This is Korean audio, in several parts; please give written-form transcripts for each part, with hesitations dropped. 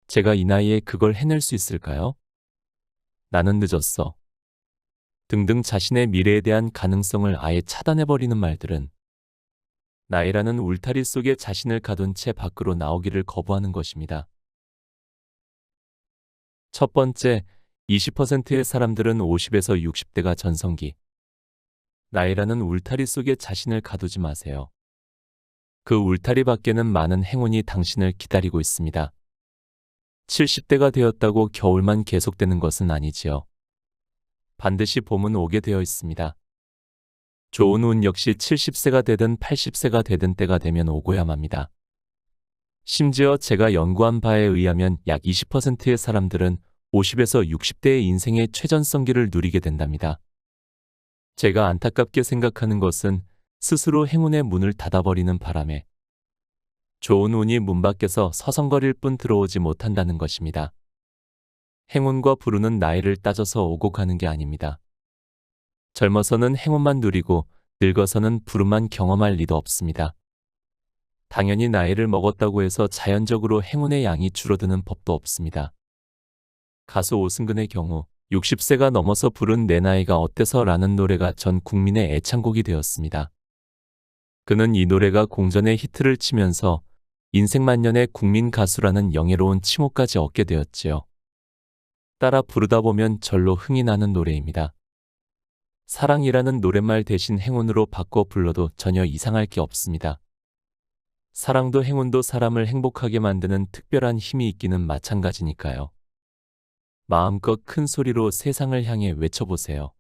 제가 이 나이에 그걸 해낼 수 있을까요? 나는 늦었어. 등등 자신의 미래에 대한 가능성을 아예 차단해버리는 말들은 나이라는 울타리 속에 자신을 가둔 채 밖으로 나오기를 거부하는 것입니다. 첫 번째, 20%의 사람들은 50에서 60대가 전성기. 나이라는 울타리 속에 자신을 가두지 마세요. 그 울타리 밖에는 많은 행운이 당신을 기다리고 있습니다. 70대가 되었다고 겨울만 계속되는 것은 아니지요. 반드시 봄은 오게 되어 있습니다. 좋은 운 역시 70세가 되든 80세가 되든 때가 되면 오고야 맙니다. 심지어 제가 연구한 바에 의하면 약 20%의 사람들은 50에서 60대의 인생의 최전성기를 누리게 된답니다. 제가 안타깝게 생각하는 것은 스스로 행운의 문을 닫아버리는 바람에 좋은 운이 문 밖에서 서성거릴 뿐 들어오지 못한다는 것입니다. 행운과 불운은 나이를 따져서 오고 가는 게 아닙니다. 젊어서는 행운만 누리고 늙어서는 불운만 경험할 리도 없습니다. 당연히 나이를 먹었다고 해서 자연적으로 행운의 양이 줄어드는 법도 없습니다. 가수 오승근의 경우 60세가 넘어서 부른 내 나이가 어때서 라는 노래가 전 국민의 애창곡이 되었습니다. 그는 이 노래가 공전의 히트를 치면서 인생만년의 국민 가수라는 영예로운 칭호까지 얻게 되었지요. 따라 부르다 보면 절로 흥이 나는 노래입니다. 사랑이라는 노랫말 대신 행운으로 바꿔 불러도 전혀 이상할 게 없습니다. 사랑도 행운도 사람을 행복하게 만드는 특별한 힘이 있기는 마찬가지니까요. 마음껏 큰 소리로 세상을 향해 외쳐보세요.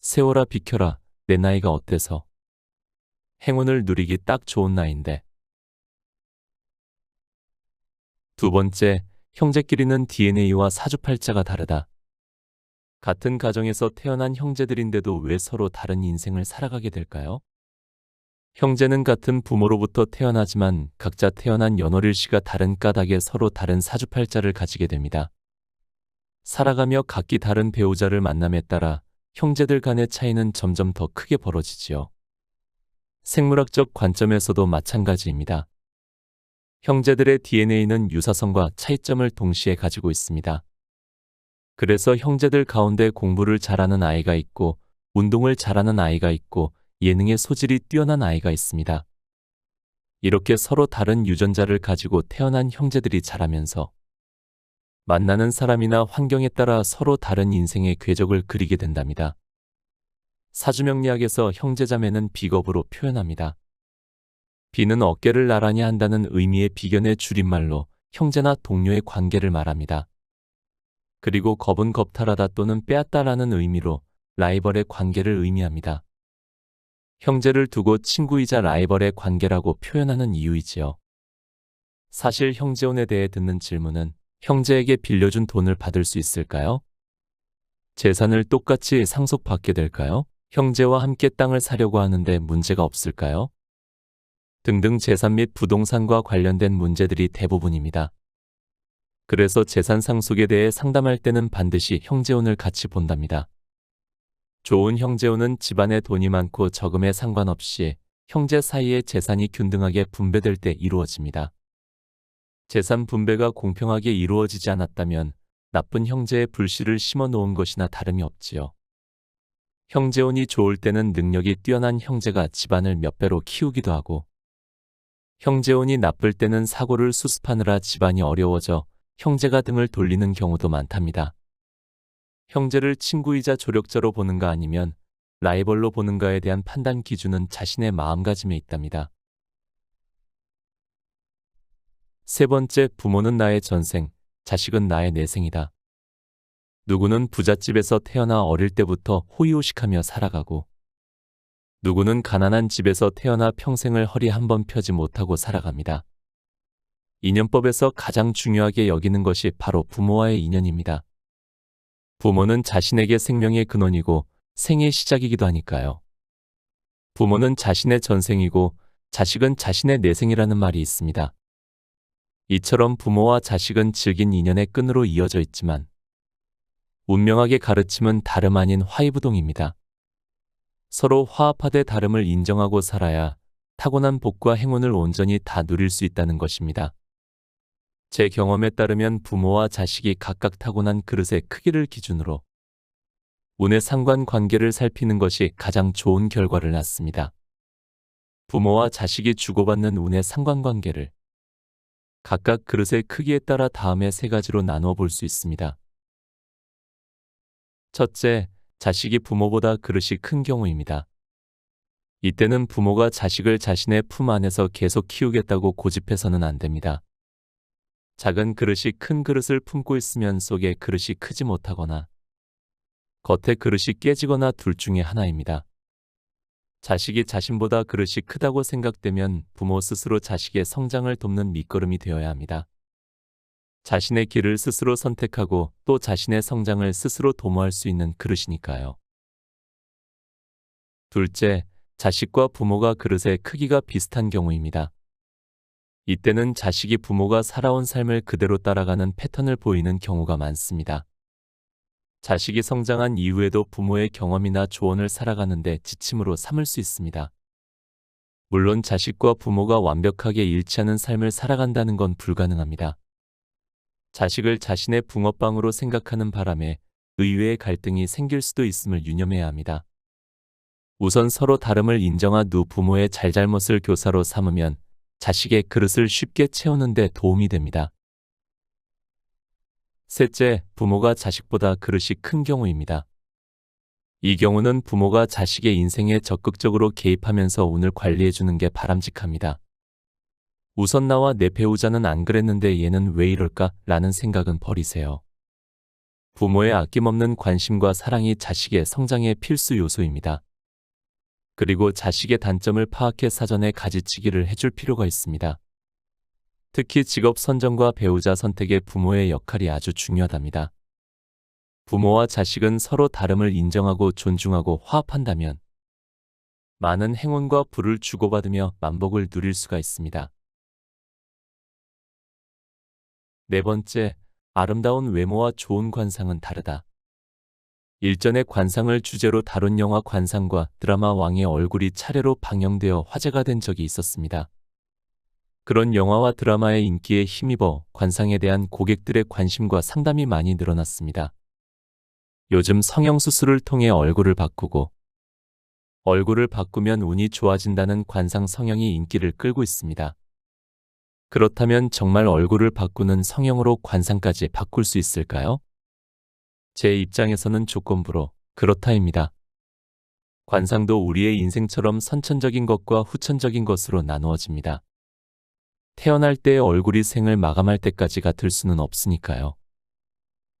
세월아 비켜라, 내 나이가 어때서. 행운을 누리기 딱 좋은 나이인데. 두 번째, 형제끼리는 DNA와 사주팔자가 다르다. 같은 가정에서 태어난 형제들인데도 왜 서로 다른 인생을 살아가게 될까요? 형제는 같은 부모로부터 태어나지만 각자 태어난 연월일시가 다른 까닭에 서로 다른 사주팔자를 가지게 됩니다. 살아가며 각기 다른 배우자를 만남에 따라 형제들 간의 차이는 점점 더 크게 벌어지지요. 생물학적 관점에서도 마찬가지입니다. 형제들의 DNA는 유사성과 차이점을 동시에 가지고 있습니다. 그래서 형제들 가운데 공부를 잘하는 아이가 있고 운동을 잘하는 아이가 있고 예능의 소질이 뛰어난 아이가 있습니다. 이렇게 서로 다른 유전자를 가지고 태어난 형제들이 자라면서 만나는 사람이나 환경에 따라 서로 다른 인생의 궤적을 그리게 된답니다. 사주명리학에서 형제자매는 비겁으로 표현합니다. 비는 어깨를 나란히 한다는 의미의 비견의 줄임말로 형제나 동료의 관계를 말합니다. 그리고 겁은 겁탈하다 또는 빼앗다라는 의미로 라이벌의 관계를 의미합니다. 형제를 두고 친구이자 라이벌의 관계라고 표현하는 이유이지요. 사실 형제혼에 대해 듣는 질문은 형제에게 빌려준 돈을 받을 수 있을까요? 재산을 똑같이 상속받게 될까요? 형제와 함께 땅을 사려고 하는데 문제가 없을까요? 등등 재산 및 부동산과 관련된 문제들이 대부분입니다. 그래서 재산 상속에 대해 상담할 때는 반드시 형제혼을 같이 본답니다. 좋은 형제혼은 집안에 돈이 많고 적음에 상관없이 형제 사이의 재산이 균등하게 분배될 때 이루어집니다. 재산 분배가 공평하게 이루어지지 않았다면 나쁜 형제의 불씨를 심어 놓은 것이나 다름이 없지요. 형제혼이 좋을 때는 능력이 뛰어난 형제가 집안을 몇 배로 키우기도 하고 형제혼이 나쁠 때는 사고를 수습하느라 집안이 어려워져 형제가 등을 돌리는 경우도 많답니다. 형제를 친구이자 조력자로 보는가 아니면 라이벌로 보는가에 대한 판단 기준은 자신의 마음가짐에 있답니다. 세 번째, 부모는 나의 전생, 자식은 나의 내생이다. 누구는 부잣집에서 태어나 어릴 때부터 호의호식하며 살아가고 누구는 가난한 집에서 태어나 평생을 허리 한 번 펴지 못하고 살아갑니다. 인연법에서 가장 중요하게 여기는 것이 바로 부모와의 인연입니다. 부모는 자신에게 생명의 근원이고 생의 시작이기도 하니까요. 부모는 자신의 전생이고 자식은 자신의 내생이라는 말이 있습니다. 이처럼 부모와 자식은 질긴 인연의 끈으로 이어져 있지만 운명학의 가르침은 다름 아닌 화이부동입니다. 서로 화합하되 다름을 인정하고 살아야 타고난 복과 행운을 온전히 다 누릴 수 있다는 것입니다. 제 경험에 따르면 부모와 자식이 각각 타고난 그릇의 크기를 기준으로 운의 상관관계를 살피는 것이 가장 좋은 결과를 낳습니다. 부모와 자식이 주고받는 운의 상관관계를 각각 그릇의 크기에 따라 다음의 세 가지로 나누어 볼 수 있습니다. 첫째, 자식이 부모보다 그릇이 큰 경우입니다. 이때는 부모가 자식을 자신의 품 안에서 계속 키우겠다고 고집해서는 안 됩니다. 작은 그릇이 큰 그릇을 품고 있으면 속에 그릇이 크지 못하거나 겉에 그릇이 깨지거나 둘 중에 하나입니다. 자식이 자신보다 그릇이 크다고 생각되면 부모 스스로 자식의 성장을 돕는 밑거름이 되어야 합니다. 자신의 길을 스스로 선택하고 또 자신의 성장을 스스로 도모할 수 있는 그릇이니까요. 둘째, 자식과 부모가 그릇의 크기가 비슷한 경우입니다. 이때는 자식이 부모가 살아온 삶을 그대로 따라가는 패턴을 보이는 경우가 많습니다. 자식이 성장한 이후에도 부모의 경험이나 조언을 살아가는데 지침으로 삼을 수 있습니다. 물론 자식과 부모가 완벽하게 일치하는 삶을 살아간다는 건 불가능합니다. 자식을 자신의 붕어빵으로 생각하는 바람에 의외의 갈등이 생길 수도 있음을 유념해야 합니다. 우선 서로 다름을 인정한 후 부모의 잘잘못을 교사로 삼으면 자식의 그릇을 쉽게 채우는 데 도움이 됩니다. 셋째, 부모가 자식보다 그릇이 큰 경우입니다. 이 경우는 부모가 자식의 인생에 적극적으로 개입하면서 운을 관리해주는 게 바람직합니다. 우선 나와 내 배우자는 안 그랬는데 얘는 왜 이럴까? 라는 생각은 버리세요. 부모의 아낌없는 관심과 사랑이 자식의 성장의 필수 요소입니다. 그리고 자식의 단점을 파악해 사전에 가지치기를 해줄 필요가 있습니다. 특히 직업 선정과 배우자 선택에 부모의 역할이 아주 중요하답니다. 부모와 자식은 서로 다름을 인정하고 존중하고 화합한다면 많은 행운과 부를 주고받으며 만복을 누릴 수가 있습니다. 네 번째, 아름다운 외모와 좋은 관상은 다르다. 일전에 관상을 주제로 다룬 영화 관상과 드라마 왕의 얼굴이 차례로 방영되어 화제가 된 적이 있었습니다. 그런 영화와 드라마의 인기에 힘입어 관상에 대한 고객들의 관심과 상담이 많이 늘어났습니다. 요즘 성형수술을 통해 얼굴을 바꾸고 얼굴을 바꾸면 운이 좋아진다는 관상 성형이 인기를 끌고 있습니다. 그렇다면 정말 얼굴을 바꾸는 성형으로 관상까지 바꿀 수 있을까요? 제 입장에서는 조건부로 그렇다입니다. 관상도 우리의 인생처럼 선천적인 것과 후천적인 것으로 나누어집니다. 태어날 때의 얼굴이 생을 마감할 때까지 같을 수는 없으니까요.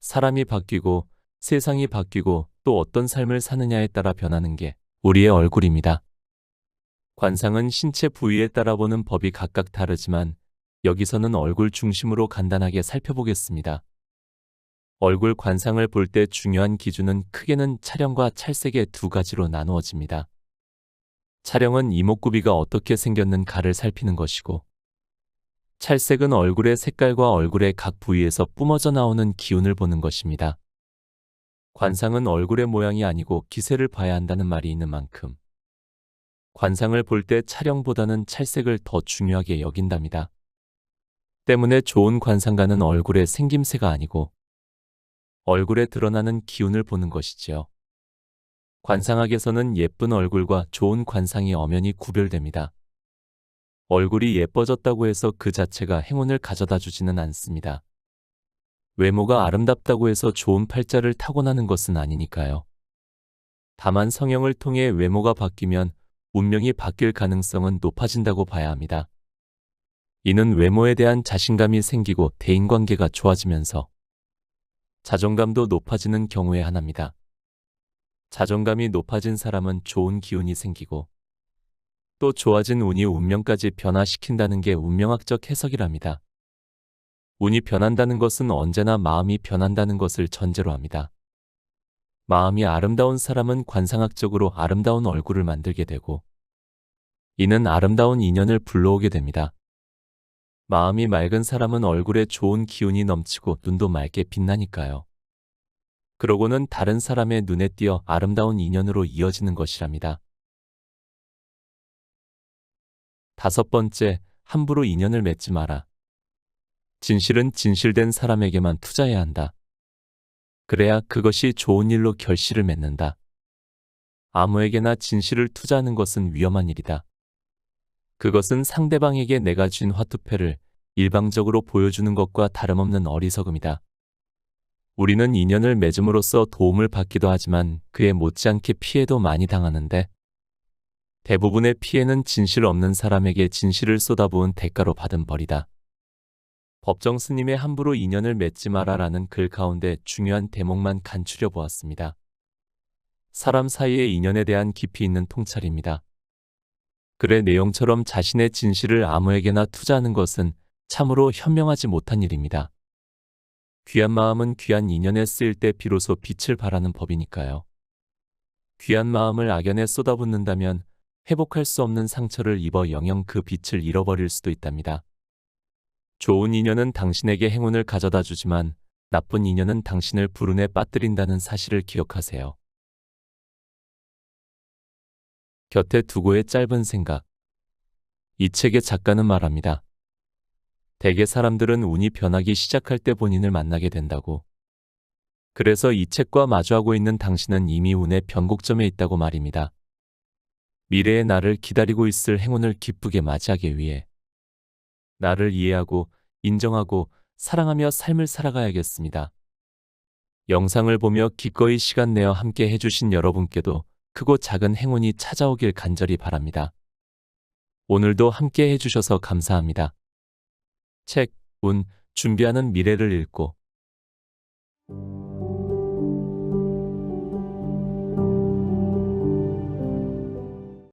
사람이 바뀌고 세상이 바뀌고 또 어떤 삶을 사느냐에 따라 변하는 게 우리의 얼굴입니다. 관상은 신체 부위에 따라 보는 법이 각각 다르지만 여기서는 얼굴 중심으로 간단하게 살펴보겠습니다. 얼굴 관상을 볼 때 중요한 기준은 크게는 촬영과 찰색의 두 가지로 나누어집니다. 촬영은 이목구비가 어떻게 생겼는가를 살피는 것이고 찰색은 얼굴의 색깔과 얼굴의 각 부위에서 뿜어져 나오는 기운을 보는 것입니다. 관상은 얼굴의 모양이 아니고 기세를 봐야 한다는 말이 있는 만큼 관상을 볼 때 촬영보다는 찰색을 더 중요하게 여긴답니다. 때문에 좋은 관상가는 얼굴의 생김새가 아니고 얼굴에 드러나는 기운을 보는 것이지요. 관상학에서는 예쁜 얼굴과 좋은 관상이 엄연히 구별됩니다. 얼굴이 예뻐졌다고 해서 그 자체가 행운을 가져다 주지는 않습니다. 외모가 아름답다고 해서 좋은 팔자를 타고나는 것은 아니니까요. 다만 성형을 통해 외모가 바뀌면 운명이 바뀔 가능성은 높아진다고 봐야 합니다. 이는 외모에 대한 자신감이 생기고 대인관계가 좋아지면서 자존감도 높아지는 경우의 하나입니다. 자존감이 높아진 사람은 좋은 기운이 생기고 또 좋아진 운이 운명까지 변화시킨다는 게 운명학적 해석이랍니다. 운이 변한다는 것은 언제나 마음이 변한다는 것을 전제로 합니다. 마음이 아름다운 사람은 관상학적으로 아름다운 얼굴을 만들게 되고 이는 아름다운 인연을 불러오게 됩니다. 마음이 맑은 사람은 얼굴에 좋은 기운이 넘치고 눈도 맑게 빛나니까요. 그러고는 다른 사람의 눈에 띄어 아름다운 인연으로 이어지는 것이랍니다. 다섯 번째, 함부로 인연을 맺지 마라. 진실은 진실된 사람에게만 투자해야 한다. 그래야 그것이 좋은 일로 결실을 맺는다. 아무에게나 진실을 투자하는 것은 위험한 일이다. 그것은 상대방에게 내가 쥔 화투패를 일방적으로 보여주는 것과 다름없는 어리석음이다. 우리는 인연을 맺음으로써 도움을 받기도 하지만 그에 못지않게 피해도 많이 당하는데 대부분의 피해는 진실 없는 사람에게 진실을 쏟아부은 대가로 받은 벌이다. 법정 스님의 함부로 인연을 맺지 마라라는 글 가운데 중요한 대목만 간추려 보았습니다. 사람 사이의 인연에 대한 깊이 있는 통찰입니다. 글의 내용처럼 자신의 진실을 아무에게나 투자하는 것은 참으로 현명하지 못한 일입니다. 귀한 마음은 귀한 인연에 쓰일 때 비로소 빛을 발하는 법이니까요. 귀한 마음을 악연에 쏟아붓는다면 회복할 수 없는 상처를 입어 영영 그 빛을 잃어버릴 수도 있답니다. 좋은 인연은 당신에게 행운을 가져다 주지만 나쁜 인연은 당신을 불운에 빠뜨린다는 사실을 기억하세요. 곁에 두고의 짧은 생각. 이 책의 작가는 말합니다. 대개 사람들은 운이 변하기 시작할 때 본인을 만나게 된다고. 그래서 이 책과 마주하고 있는 당신은 이미 운의 변곡점에 있다고 말입니다. 미래의 나를 기다리고 있을 행운을 기쁘게 맞이하기 위해 나를 이해하고 인정하고 사랑하며 삶을 살아가야겠습니다. 영상을 보며 기꺼이 시간 내어 함께 해주신 여러분께도 크고 작은 행운이 찾아오길 간절히 바랍니다. 오늘도 함께 해주셔서 감사합니다. 책, 운, 준비하는 미래를 읽고